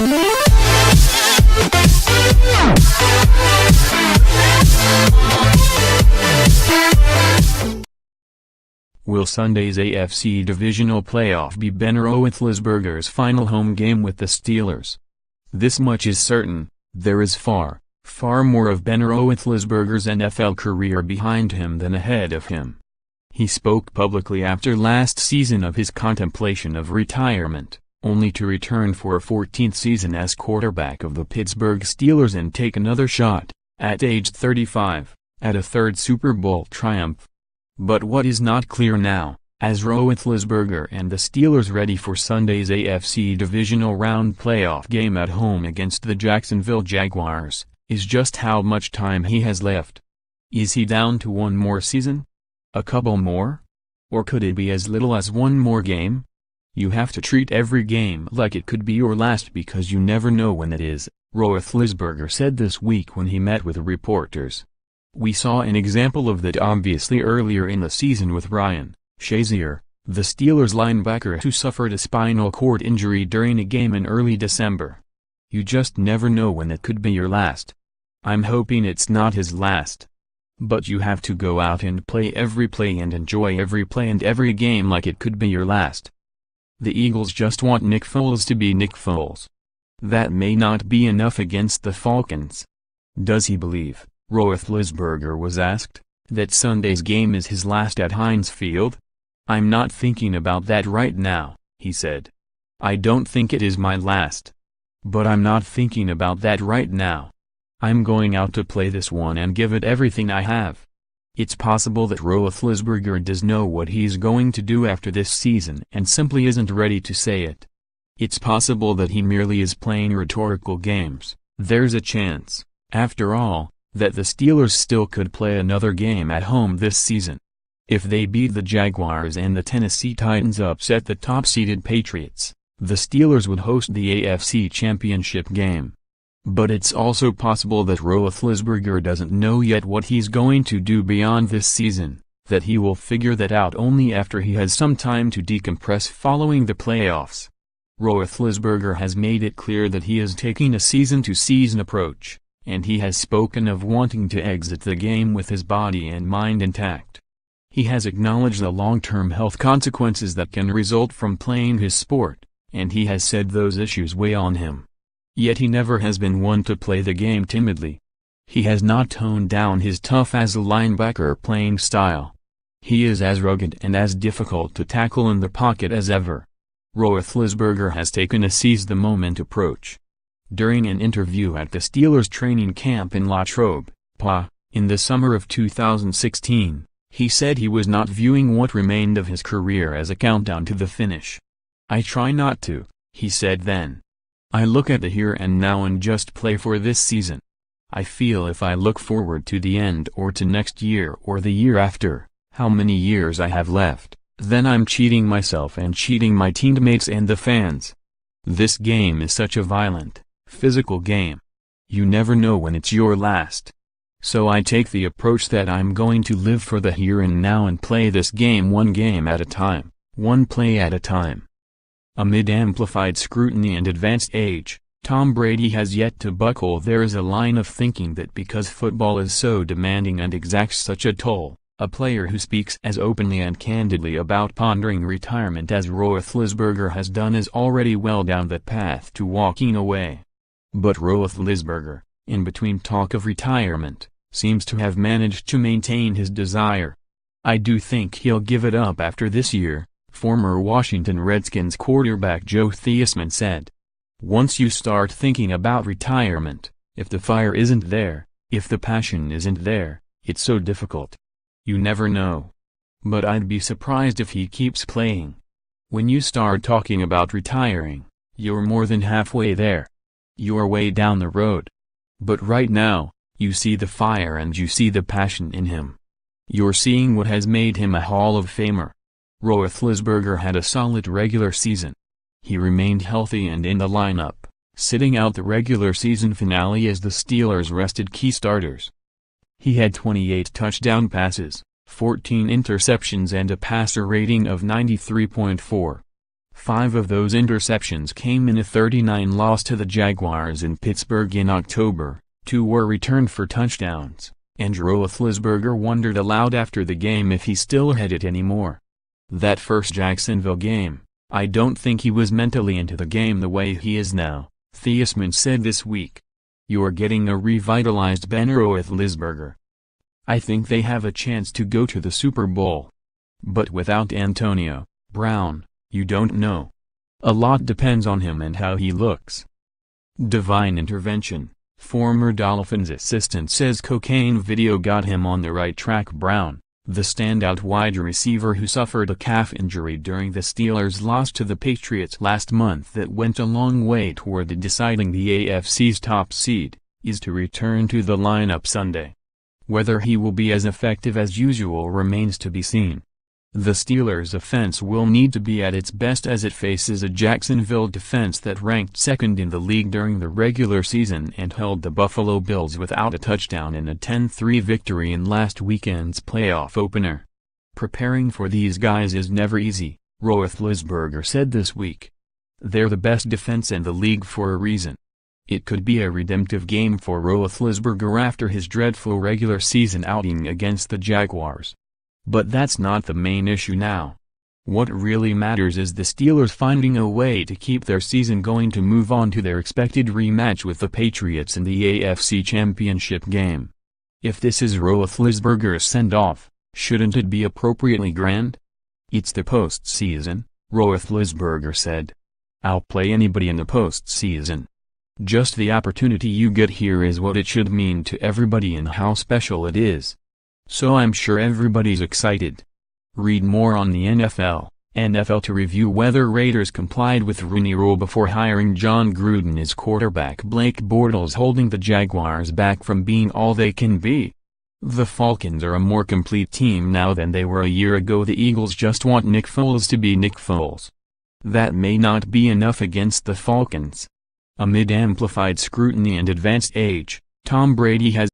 Will Sunday's AFC divisional playoff be Ben Roethlisberger's final home game with the Steelers? This much is certain: there is far, far more of Ben Roethlisberger's NFL career behind him than ahead of him. He spoke publicly after last season of his contemplation of retirement, only to return for a 14th season as quarterback of the Pittsburgh Steelers and take another shot, at age 35, at a third Super Bowl triumph. But what is not clear now, as Roethlisberger and the Steelers ready for Sunday's AFC divisional-round playoff game at home against the Jacksonville Jaguars, is just how much time he has left. Is he down to one more season? A couple more? Or could it be as little as one more game? You have to treat every game like it could be your last because you never know when it is, Roethlisberger said this week when he met with reporters. We saw an example of that obviously earlier in the season with Shazier, the Steelers linebacker who suffered a spinal cord injury during a game in early December. You just never know when it could be your last. I'm hoping it's not his last. But you have to go out and play every play and enjoy every play and every game like it could be your last. The Eagles just want Nick Foles to be Nick Foles. That may not be enough against the Falcons. Does he believe, Roethlisberger was asked, that Sunday's game is his last at Heinz Field? I'm not thinking about that right now, he said. I don't think it is my last. But I'm not thinking about that right now. I'm going out to play this one and give it everything I have. It's possible that Roethlisberger does know what he's going to do after this season and simply isn't ready to say it. It's possible that he merely is playing rhetorical games. There's a chance, after all, that the Steelers still could play another game at home this season. If they beat the Jaguars and the Tennessee Titans upset the top-seeded Patriots, the Steelers would host the AFC Championship game. But it's also possible that Roethlisberger doesn't know yet what he's going to do beyond this season, that he will figure that out only after he has some time to decompress following the playoffs. Roethlisberger has made it clear that he is taking a season-to-season approach, and he has spoken of wanting to exit the game with his body and mind intact. He has acknowledged the long-term health consequences that can result from playing his sport, and he has said those issues weigh on him. Yet he never has been one to play the game timidly. He has not toned down his tough-as-a-linebacker playing style. He is as rugged and as difficult to tackle in the pocket as ever. Roethlisberger has taken a seize-the-moment approach. During an interview at the Steelers training camp in La Trobe, PA, in the summer of 2016, he said he was not viewing what remained of his career as a countdown to the finish. I try not to, he said then. I look at the here and now and just play for this season. I feel if I look forward to the end or to next year or the year after, how many years I have left, then I'm cheating myself and cheating my teammates and the fans. This game is such a violent, physical game. You never know when it's your last. So I take the approach that I'm going to live for the here and now and play this game one game at a time, one play at a time. Amid amplified scrutiny and advanced age, Tom Brady has yet to buckle. There is a line of thinking that because football is so demanding and exacts such a toll, a player who speaks as openly and candidly about pondering retirement as Roethlisberger has done is already well down the path to walking away. But Roethlisberger, in between talk of retirement, seems to have managed to maintain his desire. I do think he'll give it up after this year, former Washington Redskins quarterback Joe Theismann said. Once you start thinking about retirement, if the fire isn't there, if the passion isn't there, it's so difficult. You never know. But I'd be surprised if he keeps playing. When you start talking about retiring, you're more than halfway there. You're way down the road. But right now, you see the fire and you see the passion in him. You're seeing what has made him a Hall of Famer. Roethlisberger had a solid regular season. He remained healthy and in the lineup, sitting out the regular season finale as the Steelers rested key starters. He had 28 touchdown passes, 14 interceptions and a passer rating of 93.4. 5 of those interceptions came in a 39 loss to the Jaguars in Pittsburgh in October, 2 were returned for touchdowns, and Roethlisberger wondered aloud after the game if he still had it anymore. That first Jacksonville game, I don't think he was mentally into the game the way he is now, Thiesman said this week. You're getting a revitalized Ben Roethlisberger. I think they have a chance to go to the Super Bowl. But without Antonio Brown, you don't know. A lot depends on him and how he looks. Divine intervention. Former Dolphins assistant says cocaine video got him on the right track. Brown, the standout wide receiver who suffered a calf injury during the Steelers' loss to the Patriots last month that went a long way toward deciding the AFC's top seed, is to return to the lineup Sunday. Whether he will be as effective as usual remains to be seen. The Steelers' offense will need to be at its best as it faces a Jacksonville defense that ranked second in the league during the regular season and held the Buffalo Bills without a touchdown in a 10-3 victory in last weekend's playoff opener. Preparing for these guys is never easy, Roethlisberger said this week. They're the best defense in the league for a reason. It could be a redemptive game for Roethlisberger after his dreadful regular season outing against the Jaguars. But that's not the main issue now. What really matters is the Steelers finding a way to keep their season going to move on to their expected rematch with the Patriots in the AFC Championship game. If this is Roethlisberger's send-off, shouldn't it be appropriately grand? It's the postseason, Roethlisberger said. I'll play anybody in the postseason. Just the opportunity you get here is what it should mean to everybody and how special it is. So I'm sure everybody's excited. Read more on the NFL to review whether Raiders complied with Rooney Rule before hiring John Gruden as quarterback. Blake Bortles holding the Jaguars back from being all they can be. The Falcons are a more complete team now than they were a year ago. The Eagles just want Nick Foles to be Nick Foles. That may not be enough against the Falcons. Amid amplified scrutiny and advanced age, Tom Brady has